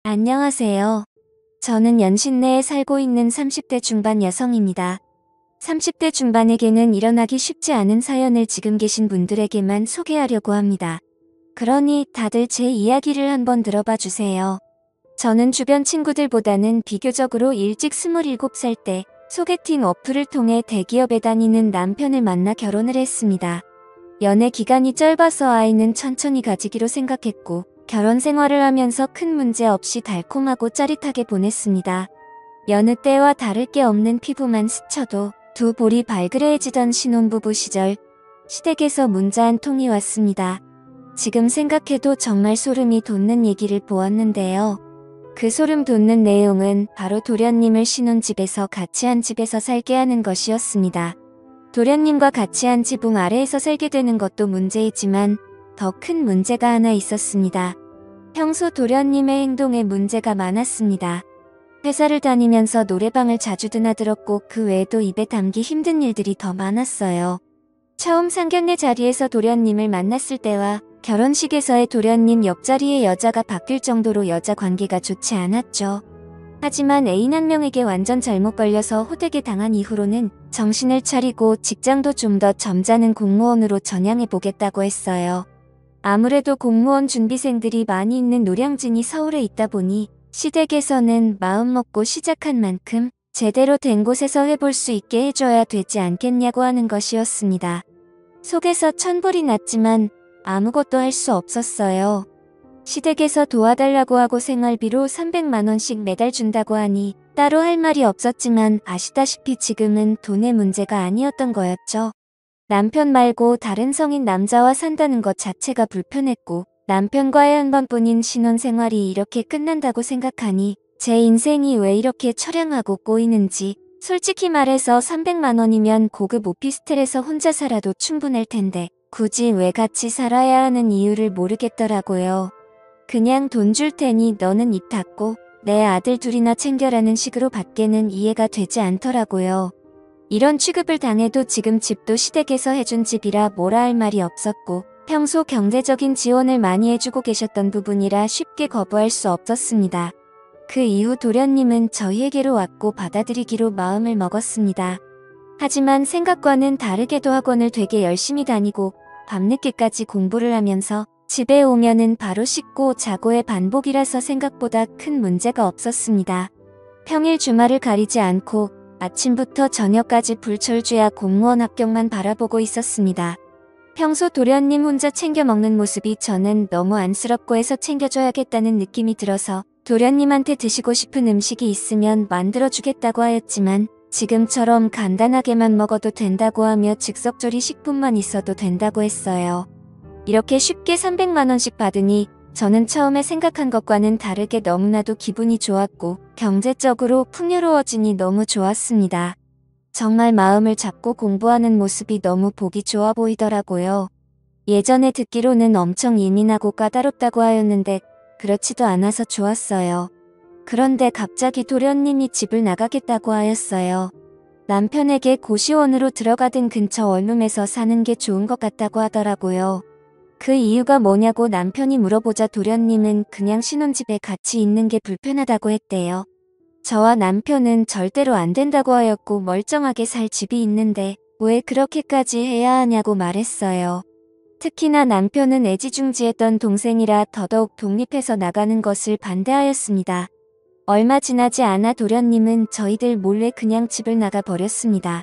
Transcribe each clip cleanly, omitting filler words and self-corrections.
안녕하세요. 저는 연신내에 살고 있는 30대 중반 여성입니다. 30대 중반에게는 일어나기 쉽지 않은 사연을 지금 계신 분들에게만 소개하려고 합니다. 그러니 다들 제 이야기를 한번 들어봐 주세요. 저는 주변 친구들보다는 비교적으로 일찍 27살 때 소개팅 어플을 통해 대기업에 다니는 남편을 만나 결혼을 했습니다. 연애 기간이 짧아서 아이는 천천히 가지기로 생각했고 결혼 생활을 하면서 큰 문제 없이 달콤하고 짜릿하게 보냈습니다. 여느 때와 다를 게 없는 피부만 스쳐도 두 볼이 발그레해지던 신혼부부 시절, 시댁에서 문자 한 통이 왔습니다. 지금 생각해도 정말 소름이 돋는 얘기를 보았는데요. 그 소름 돋는 내용은 바로 도련님을 신혼집에서 같이 한 집에서 살게 하는 것이었습니다. 도련님과 같이 한 지붕 아래에서 살게 되는 것도 문제이지만 더 큰 문제가 하나 있었습니다. 평소 도련님의 행동에 문제가 많았습니다. 회사를 다니면서 노래방을 자주 드나들었고 그 외에도 입에 담기 힘든 일들이 더 많았어요. 처음 상견례 자리에서 도련님을 만났을 때와 결혼식에서의 도련님 옆자리의 여자가 바뀔 정도로 여자 관계가 좋지 않았죠. 하지만 애인 한 명에게 완전 잘못 걸려서 호되게 당한 이후로는 정신을 차리고 직장도 좀 더 점잖은 공무원으로 전향해보겠다고 했어요. 아무래도 공무원 준비생들이 많이 있는 노량진이 서울에 있다 보니 시댁에서는 마음먹고 시작한 만큼 제대로 된 곳에서 해볼 수 있게 해줘야 되지 않겠냐고 하는 것이었습니다. 속에서 천불이 났지만 아무것도 할 수 없었어요. 시댁에서 도와달라고 하고 생활비로 300만 원씩 매달 준다고 하니 따로 할 말이 없었지만 아시다시피 지금은 돈의 문제가 아니었던 거였죠. 남편 말고 다른 성인 남자와 산다는 것 자체가 불편했고 남편과의 한 번뿐인 신혼생활이 이렇게 끝난다고 생각하니 제 인생이 왜 이렇게 처량하고 꼬이는지 솔직히 말해서 300만 원이면 고급 오피스텔에서 혼자 살아도 충분할 텐데 굳이 왜 같이 살아야 하는 이유를 모르겠더라고요. 그냥 돈 줄 테니 너는 입 닫고 내 아들 둘이나 챙겨라는 식으로 밖에는 이해가 되지 않더라고요. 이런 취급을 당해도 지금 집도 시댁에서 해준 집이라 뭐라 할 말이 없었고 평소 경제적인 지원을 많이 해주고 계셨던 부분이라 쉽게 거부할 수 없었습니다. 그 이후 도련님은 저희에게로 왔고 받아들이기로 마음을 먹었습니다. 하지만 생각과는 다르게도 학원을 되게 열심히 다니고 밤늦게까지 공부를 하면서 집에 오면은 바로 씻고 자고의 반복이라서 생각보다 큰 문제가 없었습니다. 평일 주말을 가리지 않고 아침부터 저녁까지 불철주야 공무원 합격만 바라보고 있었습니다. 평소 도련님 혼자 챙겨 먹는 모습이 저는 너무 안쓰럽고 해서 챙겨줘야겠다는 느낌이 들어서 도련님한테 드시고 싶은 음식이 있으면 만들어주겠다고 하였지만 지금처럼 간단하게만 먹어도 된다고 하며 즉석조리 식품만 있어도 된다고 했어요. 이렇게 쉽게 300만 원씩 받으니 저는 처음에 생각한 것과는 다르게 너무나도 기분이 좋았고 경제적으로 풍요로워지니 너무 좋았습니다. 정말 마음을 잡고 공부하는 모습이 너무 보기 좋아 보이더라고요. 예전에 듣기로는 엄청 예민하고 까다롭다고 하였는데 그렇지도 않아서 좋았어요. 그런데 갑자기 도련님이 집을 나가겠다고 하였어요. 남편에게 고시원으로 들어가든 근처 원룸에서 사는 게 좋은 것 같다고 하더라고요. 그 이유가 뭐냐고 남편이 물어보자 도련님은 그냥 신혼집에 같이 있는 게 불편하다고 했대요. 저와 남편은 절대로 안 된다고 하였고 멀쩡하게 살 집이 있는데 왜 그렇게까지 해야 하냐고 말했어요. 특히나 남편은 애지중지했던 동생이라 더더욱 독립해서 나가는 것을 반대하였습니다. 얼마 지나지 않아 도련님은 저희들 몰래 그냥 집을 나가 버렸습니다.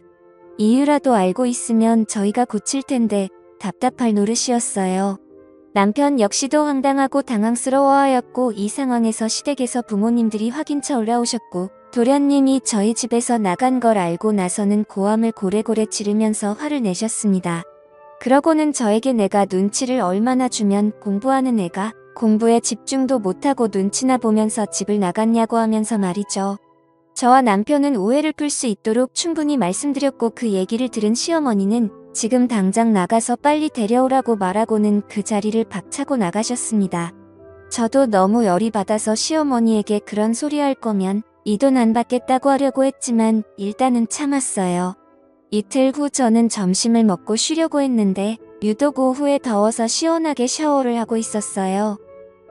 이유라도 알고 있으면 저희가 고칠 텐데 답답할 노릇이었어요. 남편 역시도 황당하고 당황스러워하였고 이 상황에서 시댁에서 부모님들이 확인차 올라오셨고 도련님이 저희 집에서 나간 걸 알고 나서는 고함을 고래고래 지르면서 화를 내셨습니다. 그러고는 저에게 내가 눈치를 얼마나 주면 공부하는 애가 공부에 집중도 못하고 눈치나 보면서 집을 나갔냐고 하면서 말이죠. 저와 남편은 오해를 풀 수 있도록 충분히 말씀드렸고 그 얘기를 들은 시어머니는 지금 당장 나가서 빨리 데려오라고 말하고는 그 자리를 박차고 나가셨습니다. 저도 너무 열이 받아서 시어머니에게 그런 소리 할 거면 이 돈 안 받겠다고 하려고 했지만 일단은 참았어요. 이틀 후 저는 점심을 먹고 쉬려고 했는데 유독 오후에 더워서 시원하게 샤워를 하고 있었어요.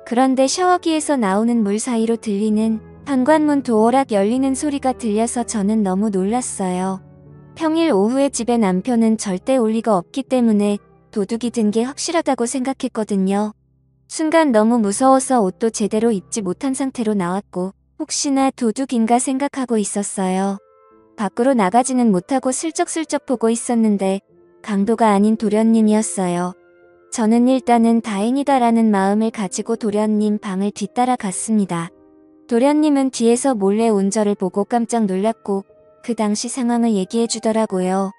그런데 샤워기에서 나오는 물 사이로 들리는 현관문 도어락 열리는 소리가 들려서 저는 너무 놀랐어요. 평일 오후에 집에 남편은 절대 올 리가 없기 때문에 도둑이 든 게 확실하다고 생각했거든요. 순간 너무 무서워서 옷도 제대로 입지 못한 상태로 나왔고 혹시나 도둑인가 생각하고 있었어요. 밖으로 나가지는 못하고 슬쩍슬쩍 보고 있었는데 강도가 아닌 도련님이었어요. 저는 일단은 다행이다라는 마음을 가지고 도련님 방을 뒤따라 갔습니다. 도련님은 뒤에서 몰래 온 저를 보고 깜짝 놀랐고 그 당시 상황을 얘기해 주더라고요.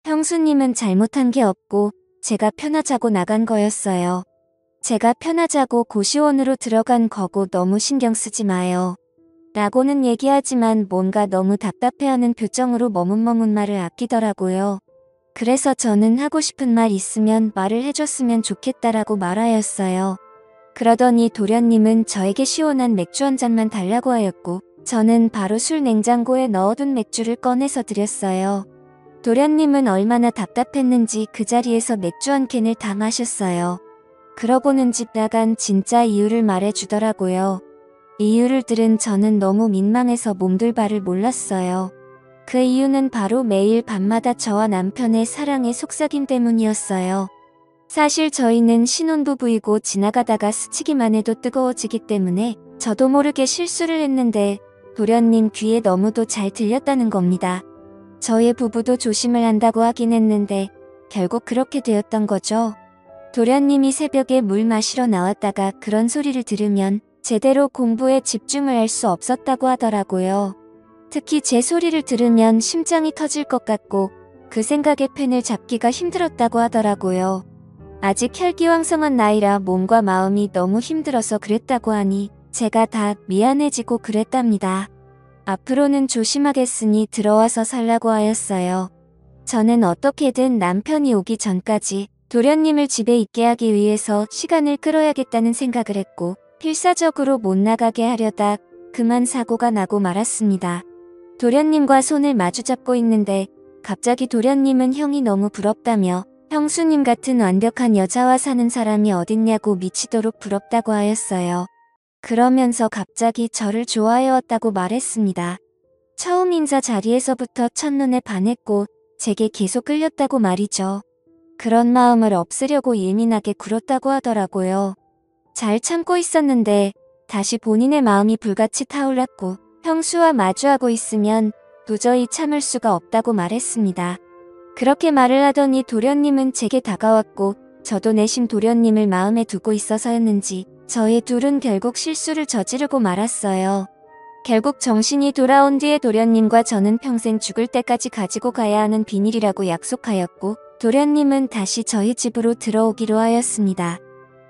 형수님은 잘못한 게 없고 제가 편하자고 나간 거였어요. 제가 편하자고 고시원으로 들어간 거고 너무 신경 쓰지 마요. 라고는 얘기하지만 뭔가 너무 답답해하는 표정으로 머뭇머뭇 말을 아끼더라고요. 그래서 저는 하고 싶은 말 있으면 말을 해줬으면 좋겠다라고 말하였어요. 그러더니 도련님은 저에게 시원한 맥주 한 잔만 달라고 하였고 저는 바로 술 냉장고에 넣어둔 맥주를 꺼내서 드렸어요. 도련님은 얼마나 답답했는지 그 자리에서 맥주 한 캔을 다 마셨어요. 그러고는 집 나간 진짜 이유를 말해주더라고요. 이유를 들은 저는 너무 민망해서 몸둘 바를 몰랐어요. 그 이유는 바로 매일 밤마다 저와 남편의 사랑의 속삭임 때문이었어요. 사실 저희는 신혼부부이고 지나가다가 스치기만 해도 뜨거워지기 때문에 저도 모르게 실수를 했는데 도련님 귀에 너무도 잘 들렸다는 겁니다. 저의 부부도 조심을 한다고 하긴 했는데 결국 그렇게 되었던 거죠. 도련님이 새벽에 물 마시러 나왔다가 그런 소리를 들으면 제대로 공부에 집중을 할 수 없었다고 하더라고요. 특히 제 소리를 들으면 심장이 터질 것 같고 그 생각에 펜을 잡기가 힘들었다고 하더라고요. 아직 혈기왕성한 나이라 몸과 마음이 너무 힘들어서 그랬다고 하니 제가 다 미안해지고 그랬답니다. 앞으로는 조심하겠으니 들어와서 살라고 하였어요. 저는 어떻게든 남편이 오기 전까지 도련님을 집에 있게 하기 위해서 시간을 끌어야겠다는 생각을 했고 필사적으로 못 나가게 하려다 그만 사고가 나고 말았습니다. 도련님과 손을 마주잡고 있는데 갑자기 도련님은 형이 너무 부럽다며 형수님 같은 완벽한 여자와 사는 사람이 어딨냐고 미치도록 부럽다고 하였어요. 그러면서 갑자기 저를 좋아해왔다고 말했습니다. 처음 인사 자리에서부터 첫눈에 반했고 제게 계속 끌렸다고 말이죠. 그런 마음을 없애려고 예민하게 굴었다고 하더라고요. 잘 참고 있었는데 다시 본인의 마음이 불같이 타올랐고 형수와 마주하고 있으면 도저히 참을 수가 없다고 말했습니다. 그렇게 말을 하더니 도련님은 제게 다가왔고 저도 내심 도련님을 마음에 두고 있어서였는지 저희 둘은 결국 실수를 저지르고 말았어요. 결국 정신이 돌아온 뒤에 도련님과 저는 평생 죽을 때까지 가지고 가야 하는 비밀이라고 약속하였고 도련님은 다시 저희 집으로 들어오기로 하였습니다.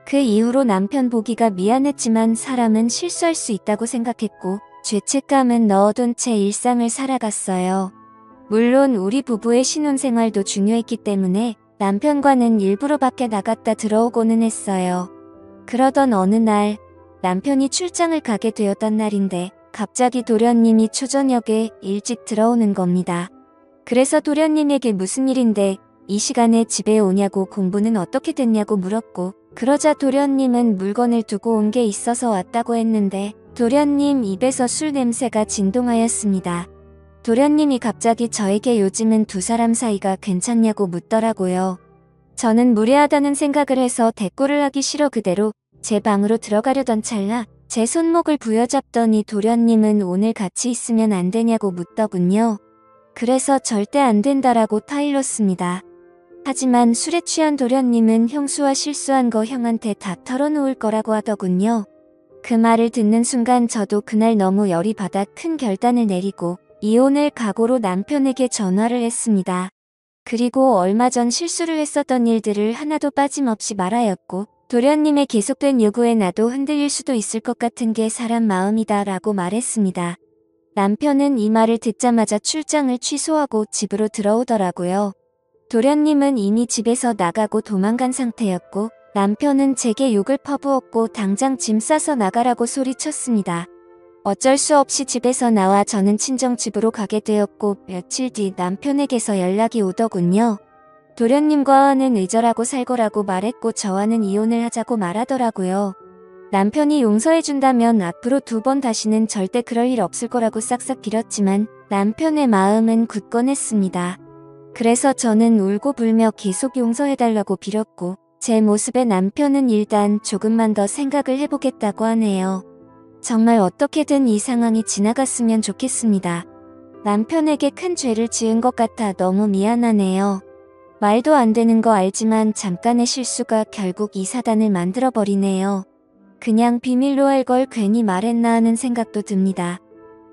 그 이후로 남편 보기가 미안했지만 사람은 실수할 수 있다고 생각했고 죄책감은 넣어둔 채 일상을 살아갔어요. 물론 우리 부부의 신혼생활도 중요했기 때문에 남편과는 일부러 밖에 나갔다 들어오고는 했어요. 그러던 어느 날 남편이 출장을 가게 되었던 날인데 갑자기 도련님이 초저녁에 일찍 들어오는 겁니다. 그래서 도련님에게 무슨 일인데 이 시간에 집에 오냐고 공부는 어떻게 됐냐고 물었고 그러자 도련님은 물건을 두고 온 게 있어서 왔다고 했는데 도련님 입에서 술 냄새가 진동하였습니다. 도련님이 갑자기 저에게 요즘은 두 사람 사이가 괜찮냐고 묻더라고요. 저는 무례하다는 생각을 해서 대꾸를 하기 싫어 그대로 제 방으로 들어가려던 찰나 제 손목을 부여잡더니 도련님은 오늘 같이 있으면 안 되냐고 묻더군요. 그래서 절대 안 된다라고 타일렀습니다. 하지만 술에 취한 도련님은 형수와 실수한 거 형한테 다 털어놓을 거라고 하더군요. 그 말을 듣는 순간 저도 그날 너무 열이 받아 큰 결단을 내리고 이혼을 각오로 남편에게 전화를 했습니다. 그리고 얼마 전 실수를 했었던 일들을 하나도 빠짐없이 말하였고 도련님의 계속된 요구에 나도 흔들릴 수도 있을 것 같은 게 사람 마음이다 라고 말했습니다. 남편은 이 말을 듣자마자 출장을 취소하고 집으로 들어오더라고요. 도련님은 이미 집에서 나가고 도망간 상태였고 남편은 제게 욕을 퍼부었고 당장 짐 싸서 나가라고 소리쳤습니다. 어쩔 수 없이 집에서 나와 저는 친정집으로 가게 되었고 며칠 뒤 남편에게서 연락이 오더군요. 도련님과는 의절하고 살거라고 말했고 저와는 이혼을 하자고 말하더라고요. 남편이 용서해준다면 앞으로 2번 다시는 절대 그럴 일 없을 거라고 싹싹 빌었지만 남편의 마음은 굳건했습니다. 그래서 저는 울고 불며 계속 용서해달라고 빌었고 제 모습에 남편은 일단 조금만 더 생각을 해보겠다고 하네요. 정말 어떻게든 이 상황이 지나갔으면 좋겠습니다. 남편에게 큰 죄를 지은 것 같아 너무 미안하네요. 말도 안 되는 거 알지만 잠깐의 실수가 결국 이 사단을 만들어버리네요. 그냥 비밀로 할 걸 괜히 말했나 하는 생각도 듭니다.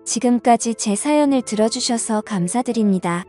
지금까지 제 사연을 들어주셔서 감사드립니다.